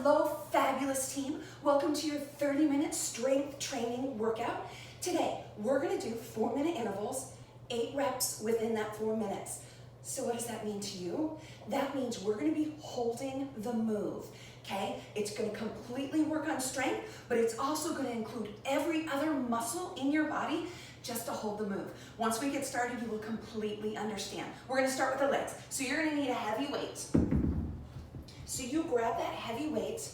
Hello, fabulous team. Welcome to your 30-minute strength training workout. Today, we're gonna do 4-minute intervals, 8 reps within that 4 minutes. So what does that mean to you? That means we're gonna be holding the move, okay? It's gonna completely work on strength, but it's also gonna include every other muscle in your body just to hold the move. Once we get started, you will completely understand. We're gonna start with the legs. So you're gonna need a heavy weight. So you grab that heavy weight,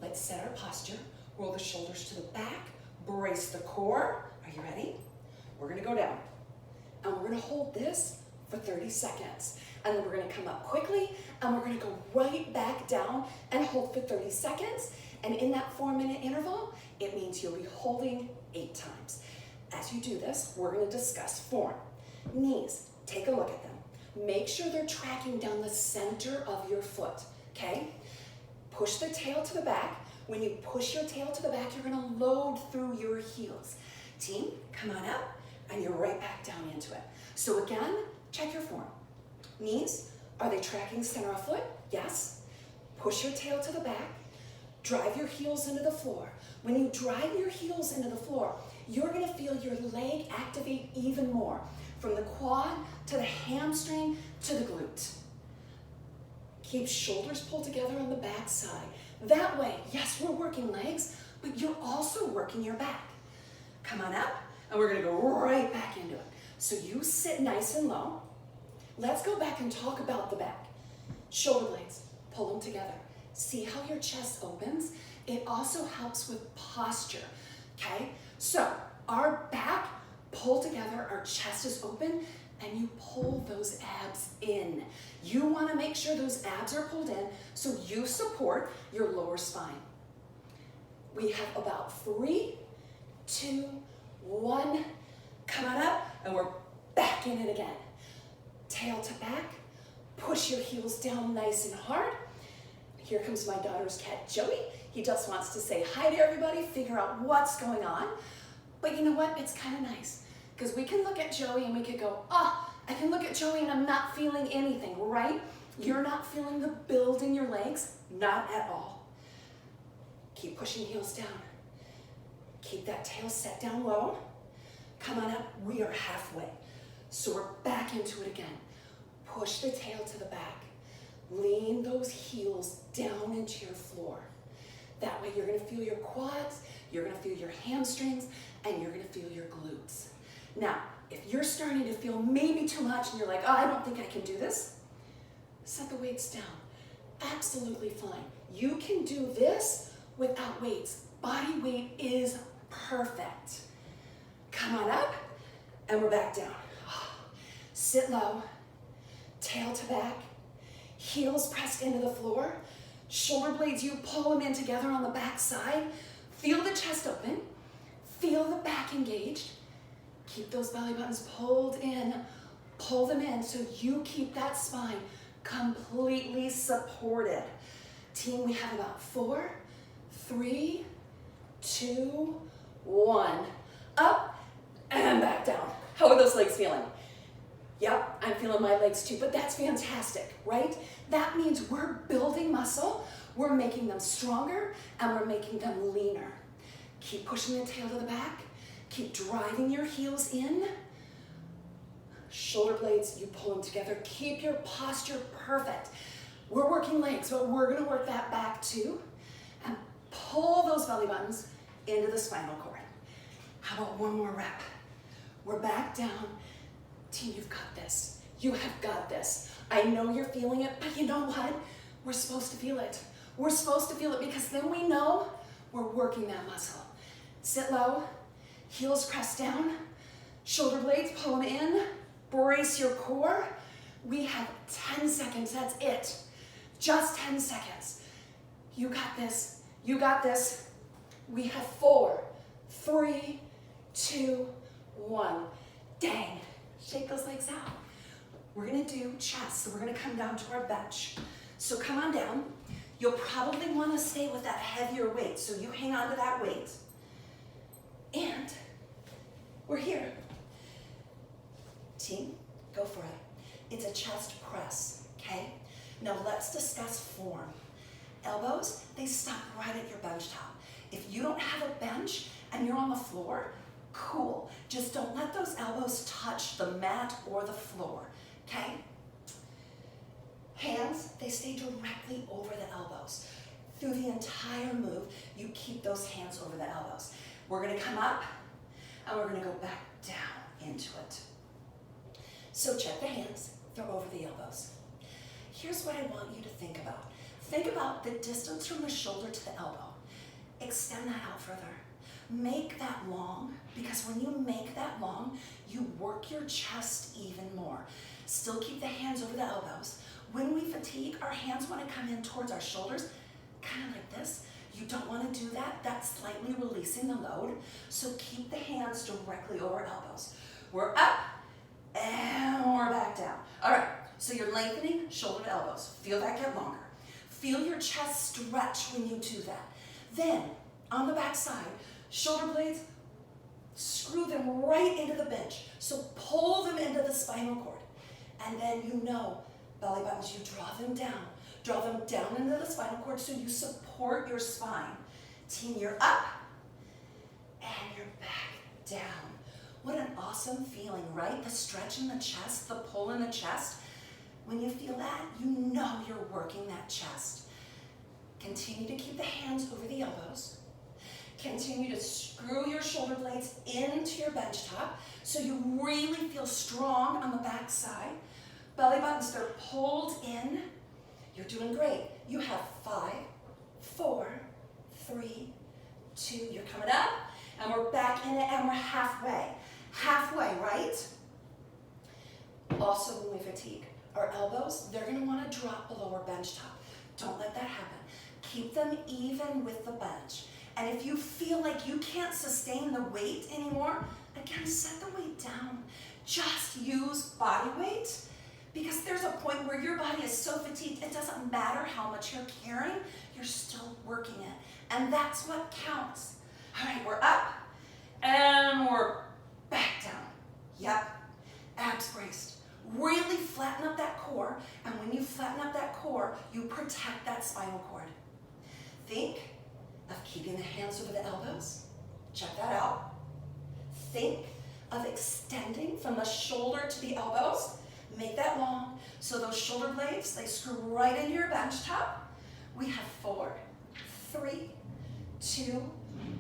let's set our posture, roll the shoulders to the back, brace the core. Are you ready? We're gonna go down, and we're gonna hold this for 30 seconds. And then we're gonna come up quickly, and we're gonna go right back down and hold for 30 seconds. And in that 4-minute interval, it means you'll be holding 8 times. As you do this, we're gonna discuss form. Knees, take a look at them. Make sure they're tracking down the center of your foot, okay? Push the tail to the back. When you push your tail to the back, you're gonna load through your heels. Team, come on up, and you're right back down into it. So again, check your form. Knees, are they tracking center of foot? Yes. Push your tail to the back. Drive your heels into the floor. When you drive your heels into the floor, you're gonna feel your leg activate even more, from the quad to the hamstring to the glute. Keep shoulders pulled together on the back side. That way, yes, we're working legs, but you're also working your back. Come on up, and we're gonna go right back into it. So you sit nice and low. Let's go back and talk about the back. Shoulder blades, pull them together. See how your chest opens? It also helps with posture, okay? So our back, pull together, our chest is open, and you pull those abs in. You wanna make sure those abs are pulled in so you support your lower spine. We have about 3, 2, 1. Come on up, and we're back in it again. Tail to back, push your heels down nice and hard. Here comes my daughter's cat, Joey. He just wants to say hi to everybody, figure out what's going on. But you know what? It's kind of nice, because we can look at Joey and we could go, I can look at Joey and I'm not feeling anything, right? You're not feeling the build in your legs, not at all. Keep pushing heels down. Keep that tail set down low. Come on up, we are halfway. So we're back into it again. Push the tail to the back. Lean those heels down into your floor. That way you're gonna feel your quads, you're gonna feel your hamstrings, and you're gonna feel your glutes. Now, if you're starting to feel maybe too much and you're like, I don't think I can do this, set the weights down. Absolutely fine. You can do this without weights. Body weight is perfect. Come on up, and we're back down. Sit low, tail to back, heels pressed into the floor, shoulder blades, you pull them in together on the back side. Feel the chest open, feel the back engaged. Keep those belly buttons pulled in, pull them in so you keep that spine completely supported. Team, we have about 4, 3, 2, 1. Up and back down. How are those legs feeling? Yep, I'm feeling my legs too, but that's fantastic, right? That means we're building muscle, we're making them stronger, and we're making them leaner. Keep pushing the tail to the back. Keep driving your heels in. Shoulder blades, you pull them together. Keep your posture perfect. We're working legs, but we're gonna work that back too. And pull those belly buttons into the spinal cord. How about one more rep? We're back down. Team, you've got this. You have got this. I know you're feeling it, but you know what? We're supposed to feel it. We're supposed to feel it because then we know we're working that muscle. Sit low, heels pressed down, shoulder blades, pull them in, brace your core. We have 10 seconds, that's it. Just 10 seconds. You got this, you got this. We have 4, 3, 2, 1. Dang. Shake those legs out. We're gonna do chest, so we're gonna come down to our bench. So come on down. You'll probably wanna stay with that heavier weight, so you hang on to that weight. And we're here. Team, go for it. It's a chest press, okay? Now let's discuss form. elbows, they stop right at your bench top. If you don't have a bench and you're on the floor, cool. Just don't let those elbows touch the mat or the floor, okay? Hands, they stay directly over the elbows. Through the entire move, you keep those hands over the elbows. We're gonna come up and we're gonna go back down into it. So check the hands, throw over the elbows. Here's what I want you to think about. Think about the distance from the shoulder to the elbow. Extend that out further. Make that long, because when you make that long, you work your chest even more. Still keep the hands over the elbows. When we fatigue, our hands want to come in towards our shoulders, kind of like this. You don't want to do that. That's slightly releasing the load. So keep the hands directly over elbows. We're up and we're back down. All right, so you're lengthening shoulder to elbows. Feel that get longer. Feel your chest stretch when you do that. Then, on the back side, shoulder blades, screw them right into the bench. So pull them into the spinal cord. And then you know, belly buttons, you draw them down. Draw them down into the spinal cord so you support your spine. Team, you're up and you're back down. What an awesome feeling, right? The stretch in the chest, the pull in the chest. When you feel that, you know you're working that chest. Continue to keep the hands over the elbows. Continue to screw your shoulder blades into your bench top so you really feel strong on the back side. Belly buttons, they're pulled in. You're doing great. You have 5, 4, 3, 2. You're coming up, and we're back in it, and we're halfway. Halfway, right? Also, when we fatigue, our elbows, they're going to want to drop below our bench top. Don't let that happen. Keep them even with the bench. And if you feel like you can't sustain the weight anymore, again, set the weight down. Just use body weight, because there's a point where your body is so fatigued, it doesn't matter how much you're carrying, you're still working it. And that's what counts. All right, we're up and we're back down. Yep, abs braced. Really flatten up that core, and when you flatten up that core, you protect that spinal cord. Think of keeping the hands over the elbows. Check that out. Think of extending from the shoulder to the elbows. Make that long, so those shoulder blades, they screw right into your bench top. We have 4, 3, 2,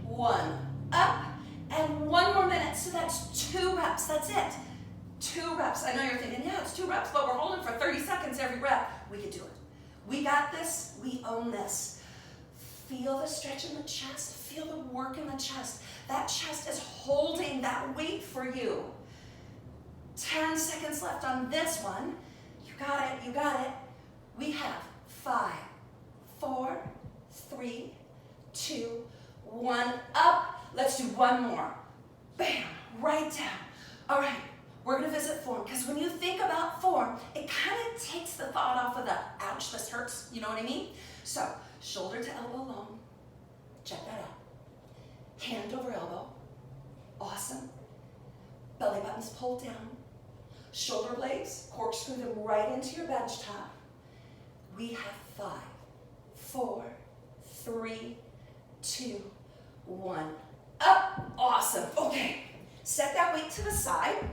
1. Up, and 1 more minute, so that's 2 reps, that's it. 2 reps. I know you're thinking, yeah, it's 2 reps, but we're holding for 30 seconds every rep. We can do it. We got this, we own this. Feel the stretch in the chest, feel the work in the chest. That chest is holding that weight for you. 10 seconds left on this one. You got it, you got it. We have 5, 4, 3, 2, 1, up. Let's do 1 more. Bam, right down. All right, we're gonna visit form, because when you think about form, it kind of takes the thought off of the, ouch, this hurts, you know what I mean? So, shoulder to elbow long, check that out. Hand over elbow, awesome. Belly buttons pulled down. Shoulder blades, corkscrew them right into your bench top. We have 5, 4, 3, 2, 1. Up, awesome. Okay, set that weight to the side.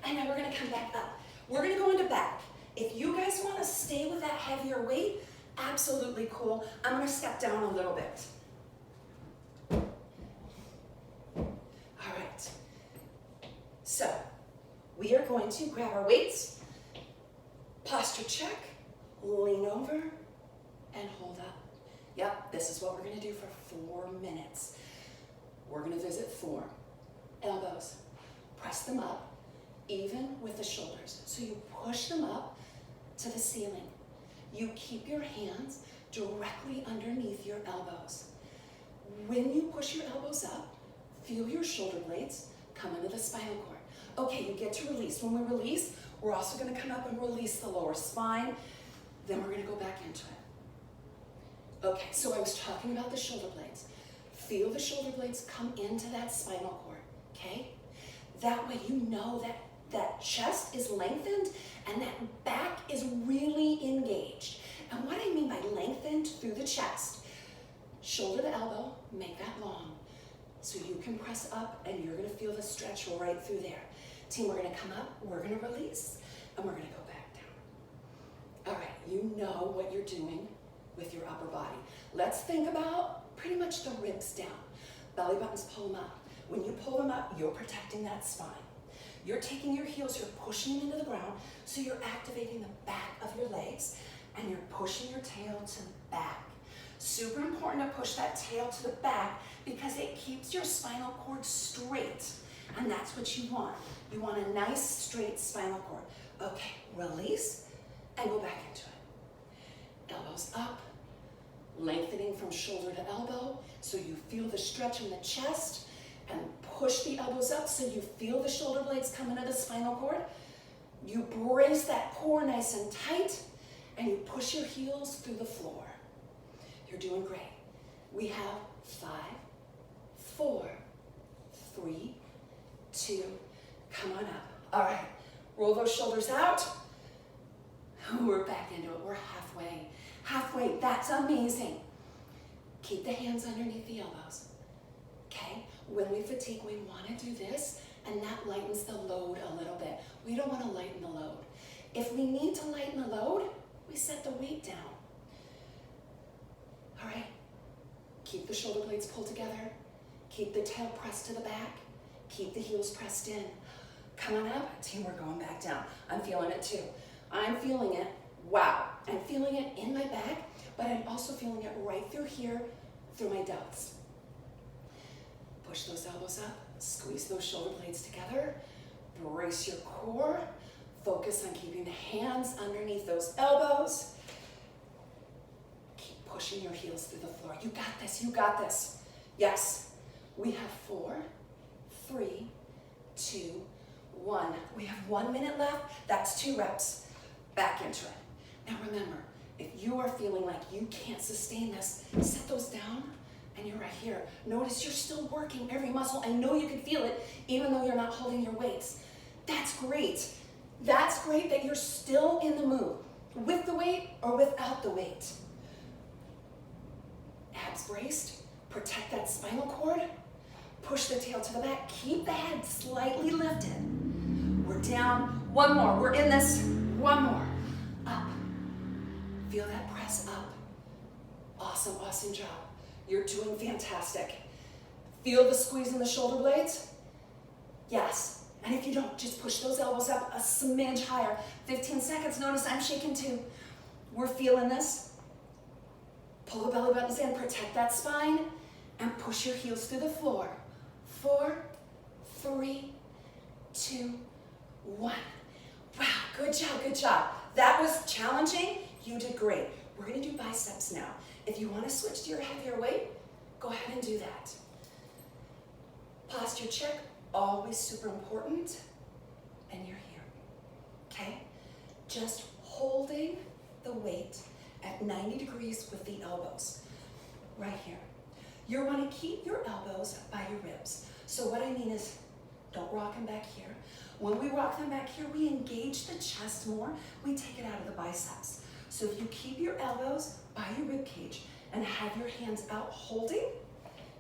And then we're gonna come back up. We're gonna go into back. If you guys wanna stay with that heavier weight, absolutely cool. I'm gonna step down a little bit. All right. So, we are going to grab our weights, posture check, lean over, and hold up. Yep, this is what we're gonna do for 4 minutes. We're gonna visit form. Elbows, press them up, even with the shoulders. So you push them up to the ceiling. You keep your hands directly underneath your elbows. When you push your elbows up, feel your shoulder blades come into the spinal cord. Okay, you get to release. When we release, we're also gonna come up and release the lower spine. Then we're gonna go back into it. Okay, so I was talking about the shoulder blades. Feel the shoulder blades come into that spinal cord, okay? That way you know that that chest is lengthened and that back is really engaged. And shoulder to elbow, make that long. So you can press up and you're gonna feel the stretch right through there. Team, we're gonna come up, we're gonna release, and we're gonna go back down. All right, you know what you're doing with your upper body. Let's think about pretty much the ribs down. Belly buttons, pull them up. When you pull them up, you're protecting that spine. You're taking your heels, you're pushing them into the ground, so you're activating the back of your legs, and you're pushing your tail to the back. Super important to push that tail to the back because it keeps your spinal cord straight, and that's what you want. You want a nice, straight spinal cord. Okay, release, and go back into it. Elbows up, lengthening from shoulder to elbow, so you feel the stretch in the chest, and push the elbows up so you feel the shoulder blades come into the spinal cord. You brace that core nice and tight, and you push your heels through the floor. You're doing great. We have 5, 4, 3, 2, come on up. All right, roll those shoulders out. We're back into it, we're halfway. Halfway, that's amazing. Keep the hands underneath the elbows, okay? When we fatigue, we wanna do this, and that lightens the load a little bit. We don't wanna lighten the load. If we need to lighten the load, we set the weight down. All right, keep the shoulder blades pulled together, keep the tail pressed to the back, keep the heels pressed in. Come on up, team, we're going back down. I'm feeling it too. I'm feeling it, wow. I'm feeling it in my back, but I'm also feeling it right through here, through my delts. Push those elbows up, squeeze those shoulder blades together, brace your core, focus on keeping the hands underneath those elbows. Keep pushing your heels through the floor. You got this, you got this. Yes, we have 4, 3, 2, 1. We have 1 minute left, that's 2 reps. Back into it. Now remember, if you are feeling like you can't sustain this, set those down and you're right here. Notice you're still working every muscle. I know you can feel it even though you're not holding your weights. That's great. That's great that you're still in the move, with the weight or without the weight. Abs braced, protect that spinal cord, push the tail to the back, keep the head slightly lifted. We're down, 1 more, we're in this, 1 more. Up, feel that press up. Awesome, awesome job. You're doing fantastic. Feel the squeeze in the shoulder blades? Yes. And if you don't, just push those elbows up a smidge higher. 15 seconds, notice I'm shaking too. We're feeling this. Pull the belly buttons in, protect that spine, and push your heels through the floor. 4, 3, 2, 1. Wow, good job, good job. That was challenging, you did great. We're gonna do biceps now. If you wanna switch to your heavier weight, go ahead and do that. Posture check, always super important, and you're here, okay? Just holding the weight at 90 degrees with the elbows, right here. You wanna keep your elbows by your ribs. So what I mean is, don't rock them back here. When we rock them back here, we engage the chest more, we take it out of the biceps. So if you keep your elbows by your rib cage and have your hands out holding,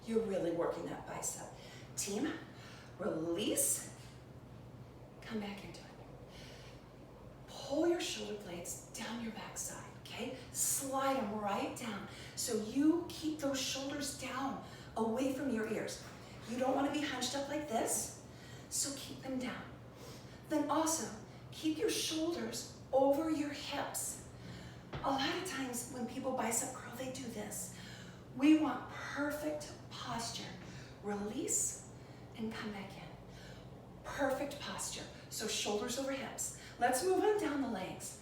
you're really working that bicep. Team, release, come back into it. Pull your shoulder blades down your backside, okay? Slide them right down. So you keep those shoulders down, away from your ears. You don't want to be hunched up like this, so keep them down. Then also, keep your shoulders over your hips. A lot of times when people bicep curl, they do this. We want perfect posture. Release and come back in. Perfect posture. So shoulders over hips. Let's move on down the legs.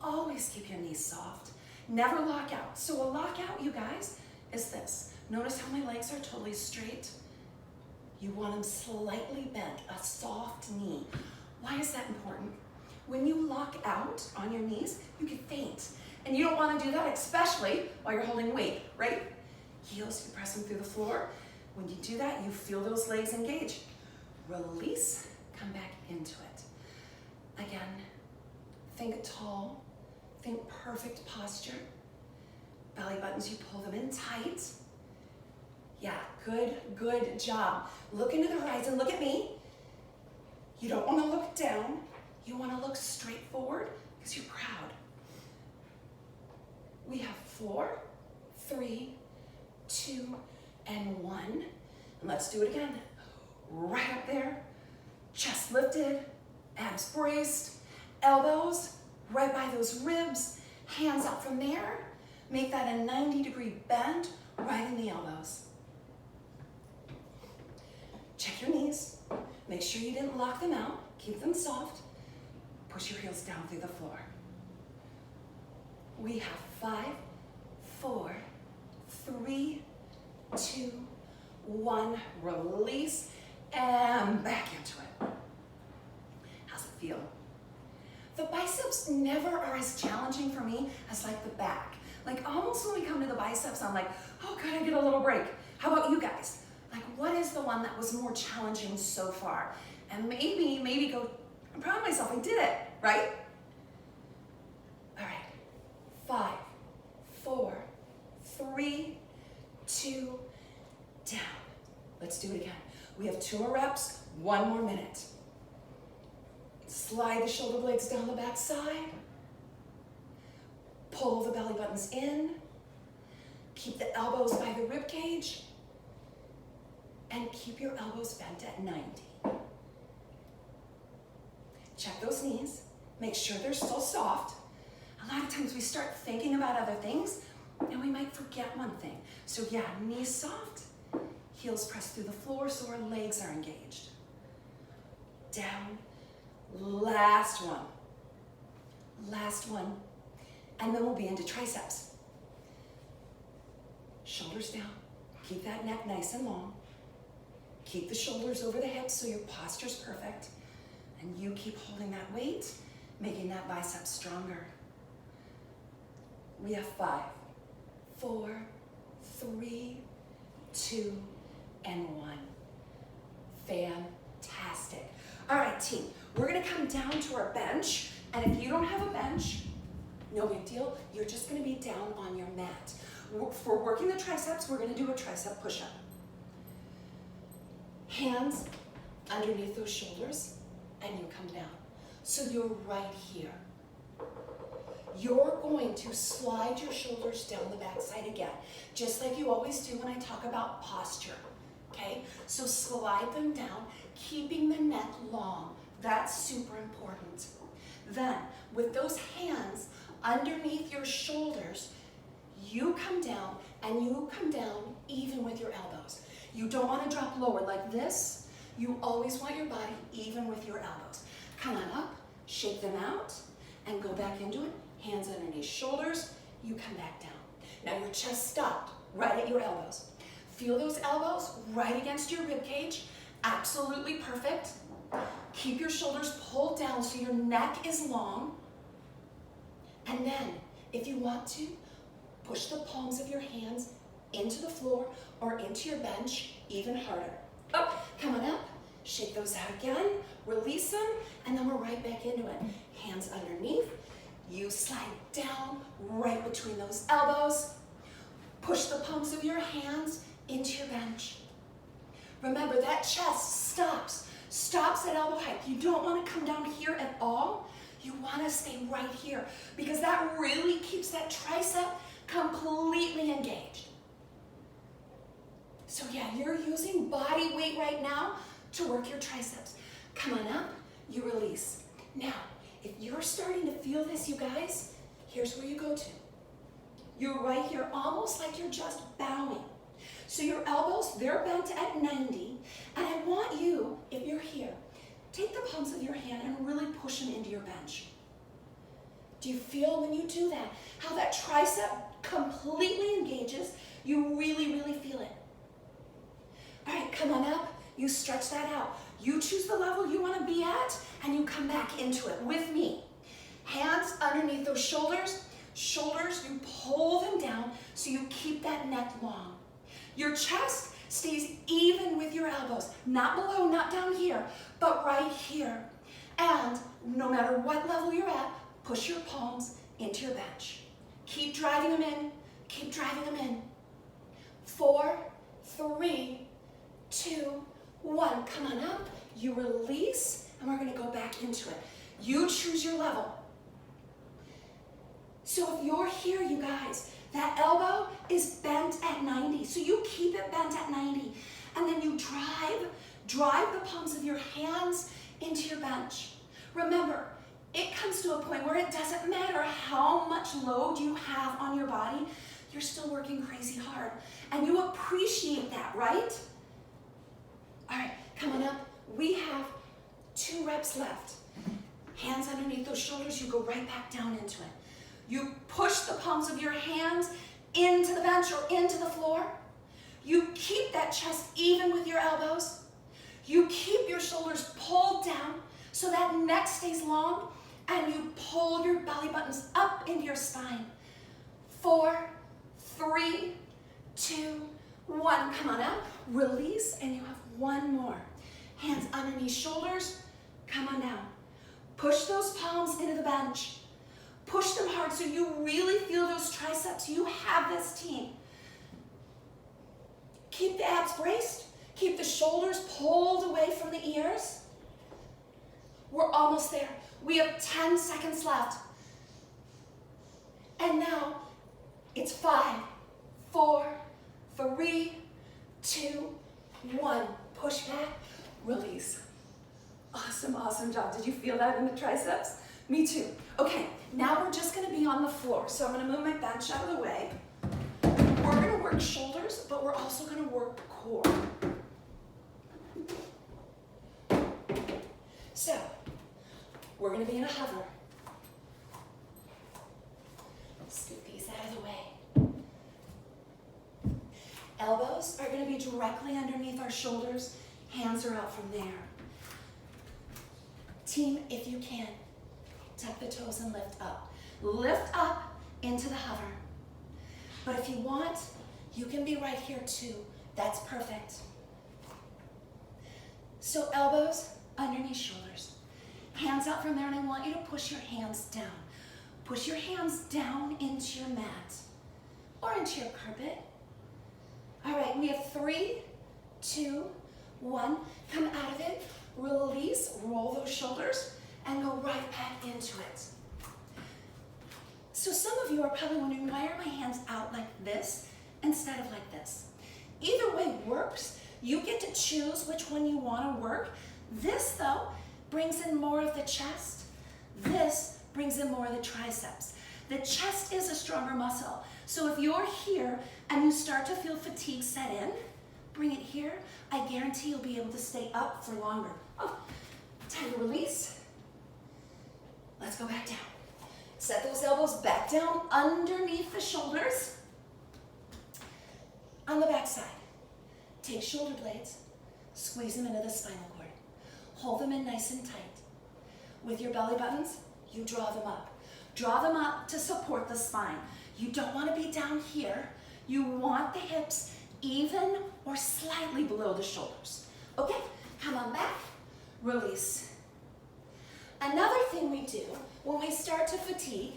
Always keep your knees soft. Never lock out. So a lockout, you guys, is this. Notice how my legs are totally straight. You want them slightly bent, a soft knee. Why is that important? When you lock out on your knees, you can faint. And you don't want to do that, especially while you're holding weight, right? Heels, you press them through the floor. When you do that, you feel those legs engage. Release, come back into it. Again, think tall, think perfect posture. Belly buttons, you pull them in tight. Yeah, good job. Look into the horizon, look at me. You don't want to look down. You want to look straight forward because you're proud. We have 4, 3, 2, and 1. And let's do it again. Right up there, chest lifted, abs braced, elbows right by those ribs, hands up from there. Make that a 90-degree bend right in the elbows. Check your knees. Make sure you didn't lock them out. Keep them soft. Push your heels down through the floor. We have 5, 4, 3, 2, 1. Release and back into it. How's it feel? The biceps never are as challenging for me as like the back. Like almost when we come to the biceps, I'm like, oh, could I get a little break? How about you guys? Like what is the one that was more challenging so far? And maybe go, I'm proud of myself, I did it, right? All right, 5, 4, 3, 2, down. Let's do it again. We have 2 more reps, 1 more minute. Slide the shoulder blades down the back side. Pull the belly buttons in. Keep the elbows by the rib cage. And keep your elbows bent at 90. Check those knees. Make sure they're still soft. A lot of times we start thinking about other things and we might forget one thing. So yeah, knees soft, heels pressed through the floor so our legs are engaged. Down, last one. Last one. And then we'll be into triceps. Shoulders down, keep that neck nice and long. Keep the shoulders over the hips so your posture's perfect. And you keep holding that weight, making that bicep stronger. We have 5, 4, 3, 2, and 1. Fantastic. All right, team, we're gonna come down to our bench. And if you don't have a bench, no big deal. You're just gonna be down on your mat. For working the triceps, we're gonna do a tricep push-up. Hands underneath those shoulders, and you come down. So you're right here. You're going to slide your shoulders down the backside again, just like you always do when I talk about posture, okay? So slide them down, keeping the neck long. That's super important. Then, with those hands underneath your shoulders, you come down, and you come down even with your elbows. You don't want to drop lower like this. You always want your body even with your elbows. Come on up, shake them out, and go back into it. Hands underneath shoulders, you come back down. Now your chest stopped right at your elbows. Feel those elbows right against your rib cage. Absolutely perfect. Keep your shoulders pulled down so your neck is long. And then, if you want to, push the palms of your hands into the floor or into your bench even harder. Up, come on up, shake those out again, release them, and then we're right back into it. Hands underneath, you slide down right between those elbows. Push the palms of your hands into your bench. Remember, that chest stops at elbow height. You don't want to come down here at all. You want to stay right here because that really keeps that tricep completely engaged. So yeah, you're using body weight right now to work your triceps. Come on up, you release. Now, if you're starting to feel this, you guys, here's where you go to. You're right here, almost like you're just bowing. So your elbows, they're bent at 90, and I want you, if you're here, take the palms of your hand and really push them into your bench. Do you feel when you do that, how that tricep completely engages? You really, really feel it. All right, come on up, you stretch that out. You choose the level you want to be at, and you come back into it with me. Hands underneath those shoulders, you pull them down so you keep that neck long. Your chest stays even with your elbows, not below, not down here, but right here. And no matter what level you're at, push your palms into your bench. Keep driving them in, keep driving them in. 4, 3, 2, 1. Come on up. You release, and we're going to go back into it. You choose your level. So if you're here, you guys, that elbow is bent at 90. So you keep it bent at 90. And then you drive the palms of your hands into your bench. Remember, it comes to a point where it doesn't matter how much load you have on your body, you're still working crazy hard. And you appreciate that, right? All right, come on up. We have 2 reps left. Hands underneath those shoulders, you go right back down into it. You push the palms of your hands into the bench or into the floor. You keep that chest even with your elbows. You keep your shoulders pulled down so that neck stays long, and you pull your belly buttons up into your spine. 4, 3, 2, 1. Come on up, release, and you have 1 more. Hands underneath shoulders, come on down. Push those palms into the bench. Push them hard so you really feel those triceps. You have this, team. Keep the abs braced. Keep the shoulders pulled away from the ears. We're almost there. We have 10 seconds left. And now it's 5, 4, 3, 2, 1. Push back, release. Awesome, awesome job. Did you feel that in the triceps? Me too. Okay, now we're just gonna be on the floor. So I'm gonna move my bench out of the way. We're gonna work shoulders, but we're also gonna work core. So, we're gonna be in a hover. Scoot these out of the way. Elbows are gonna be directly underneath our shoulders. Hands are out from there. Team, if you can, tuck the toes and lift up. Lift up into the hover. But if you want, you can be right here too. That's perfect. So elbows underneath shoulders. Hands out from there, and I want you to push your hands down. Push your hands down into your mat or into your carpet. All right, we have 3, 2, 1. Come out of it, release, roll those shoulders, and go right back into it. So some of you are probably wondering, why are my hands out like this instead of like this? Either way works. You get to choose which one you want to work. This, though, brings in more of the chest. This brings in more of the triceps. The chest is a stronger muscle. So if you're here and you start to feel fatigue set in, bring it here. I guarantee you'll be able to stay up for longer. Oh, time to release. Let's go back down. Set those elbows back down underneath the shoulders. On the back side, take shoulder blades, squeeze them into the spinal cord. Hold them in nice and tight. With your belly buttons, you draw them up. Draw them up to support the spine. You don't want to be down here. You want the hips even or slightly below the shoulders. Okay, come on back, release. Another thing we do when we start to fatigue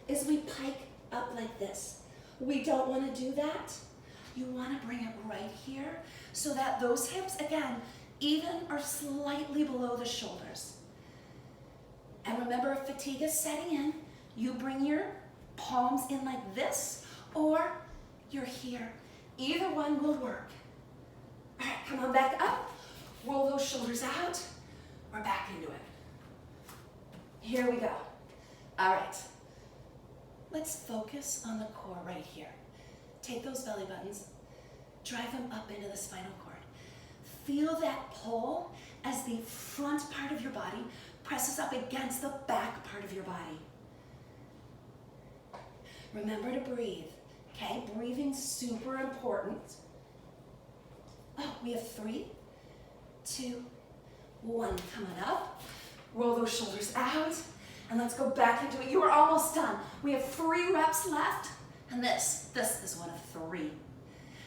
is we pike up like this. We don't want to do that. You want to bring it right here so that those hips, again, even or slightly below the shoulders. And remember, if fatigue is setting in, you bring your palms in like this, or you're here. Either one will work. All right, come on back up. Roll those shoulders out. We're back into it. Here we go. All right. Let's focus on the core right here. Take those belly buttons, drive them up into the spinal cord. Feel that pull as the front part of your body presses up against the back part of your body. Remember to breathe, okay? Breathing's super important. Oh, we have 3, 2, 1. Come on up. Roll those shoulders out. And let's go back into it. You are almost done. We have 3 reps left. And this is one of 3.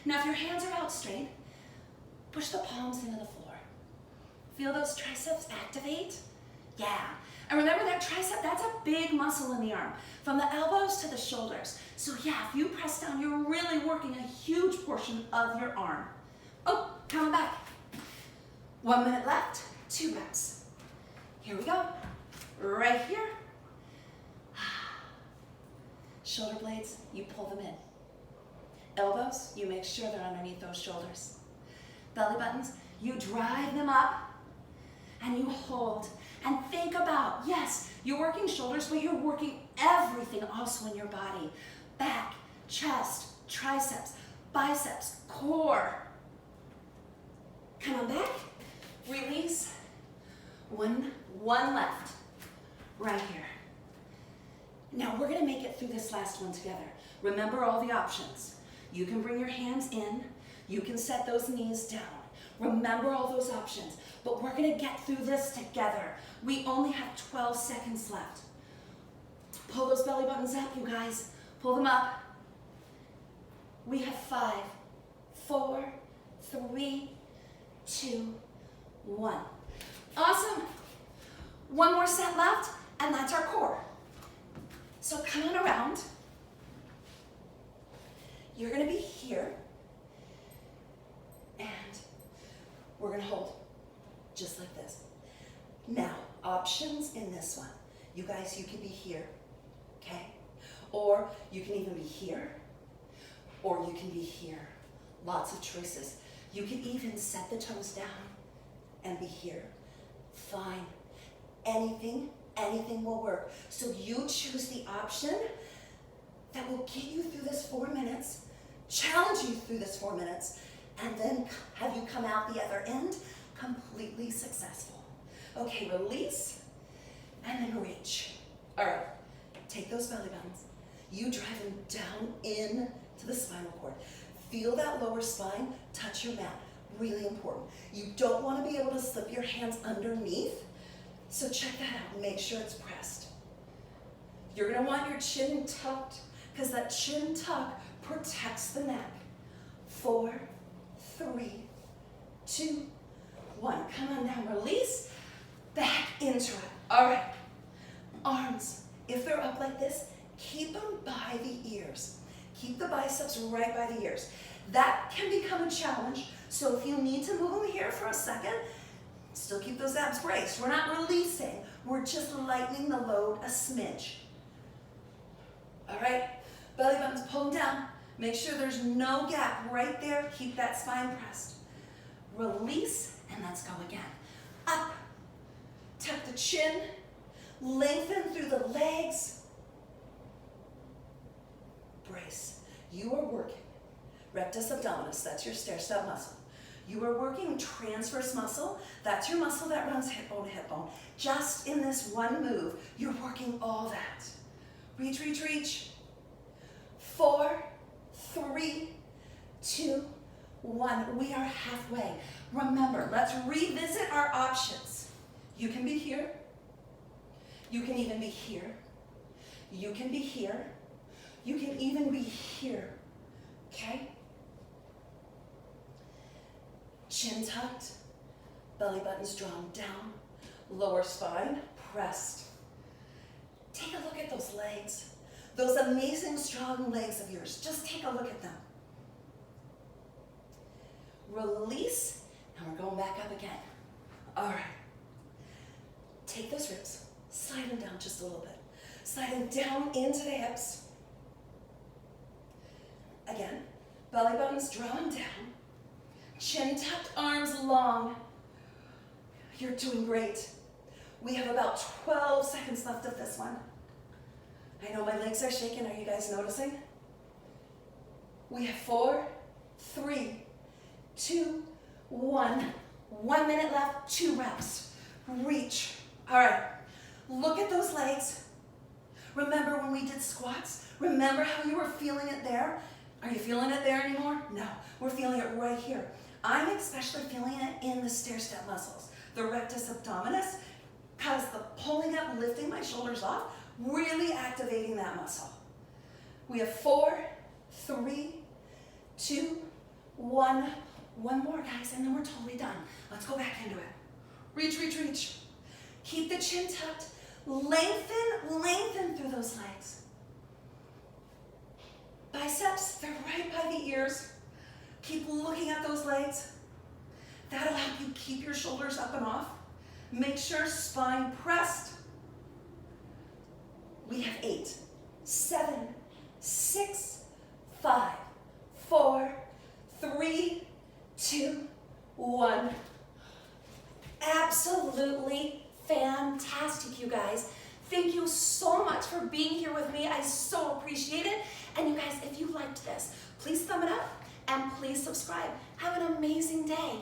Now, if your hands are out straight, push the palms into the floor. Feel those triceps activate? Yeah. And remember that tricep, that's a big muscle in the arm, from the elbows to the shoulders. So yeah, if you press down, you're really working a huge portion of your arm. Oh, coming back. 1 minute left, 2 reps. Here we go. Right here. Shoulder blades, you pull them in. Elbows, you make sure they're underneath those shoulders. Belly buttons, you drive them up and you hold. And think about, yes, you're working shoulders, but you're working everything also in your body. Back, chest, triceps, biceps, core. Come on back, release. One left, right here. Now we're gonna make it through this last one together. Remember all the options. You can bring your hands in, you can set those knees down. Remember all those options, but we're gonna get through this together. We only have 12 seconds left. Pull those belly buttons up, you guys. Pull them up. We have 5, 4, 3, 2, 1. Awesome. One more set left, and that's our core. So come on around. You're gonna be here, and we're gonna hold just like this. Now, options in this one. You guys, you can be here, okay? Or you can even be here, or you can be here. Lots of choices. You can even set the toes down and be here. Fine. Anything will work. So you choose the option that will get you through this 4 minutes, challenge you through this 4 minutes, and then have you come out the other end completely successful. Okay, release, and then reach. All right, take those belly buttons. You drive them down in to the spinal cord. Feel that lower spine touch your mat. Really important. You don't want to be able to slip your hands underneath, so check that out. Make sure it's pressed. You're going to want your chin tucked, because that chin tuck protects the neck. 4, 3, 2, 1. Come on down, release, back into it. All right, arms, if they're up like this, keep them by the ears. Keep the biceps right by the ears. That can become a challenge, so if you need to move them here for a second, still keep those abs braced. We're not releasing, we're just lightening the load a smidge. All right, belly buttons, pull them down. Make sure there's no gap right there. Keep that spine pressed. Release, and let's go again. Up, tuck the chin, lengthen through the legs. Brace. You are working rectus abdominis, that's your stair-step muscle. You are working transverse muscle, that's your muscle that runs hip bone to hip bone. Just in this one move, you're working all that. Reach, reach, reach. 4, 3, 2, 1. We are halfway. Remember, let's revisit our options. You can be here. You can even be here. You can be here. You can even be here, okay? Chin tucked, belly buttons drawn down, lower spine pressed. Take a look at those legs, those amazing strong legs of yours. Just take a look at them. Release, and we're going back up again. All right. Take those ribs, slide them down just a little bit. Slide them down into the hips. Again, belly buttons drawn down, chin tucked, arms long. You're doing great. We have about 12 seconds left of this one. I know my legs are shaking. Are you guys noticing? We have 4, 3, 2, 1. 1 minute left, 2 reps. Reach. All right, look at those legs. Remember when we did squats? Remember how you were feeling it there? Are you feeling it there anymore? No, we're feeling it right here. I'm especially feeling it in the stair-step muscles, the rectus abdominis, because the pulling up, lifting my shoulders off, really activating that muscle. We have 4, 3, 2, 1. One more, guys, and then we're totally done. Let's go back into it. Reach, reach, reach. Keep the chin tucked. Lengthen, lengthen through those legs. Biceps, they're right by the ears. Keep looking at those legs. That'll help you keep your shoulders up and off. Make sure spine pressed. We have 8, 7, 6, 5, 4, 3, 2, 1. Absolutely fantastic, you guys. Thank you so much for being here with me. I so appreciate it. And you guys, if you liked this, please thumb it up and please subscribe. Have an amazing day.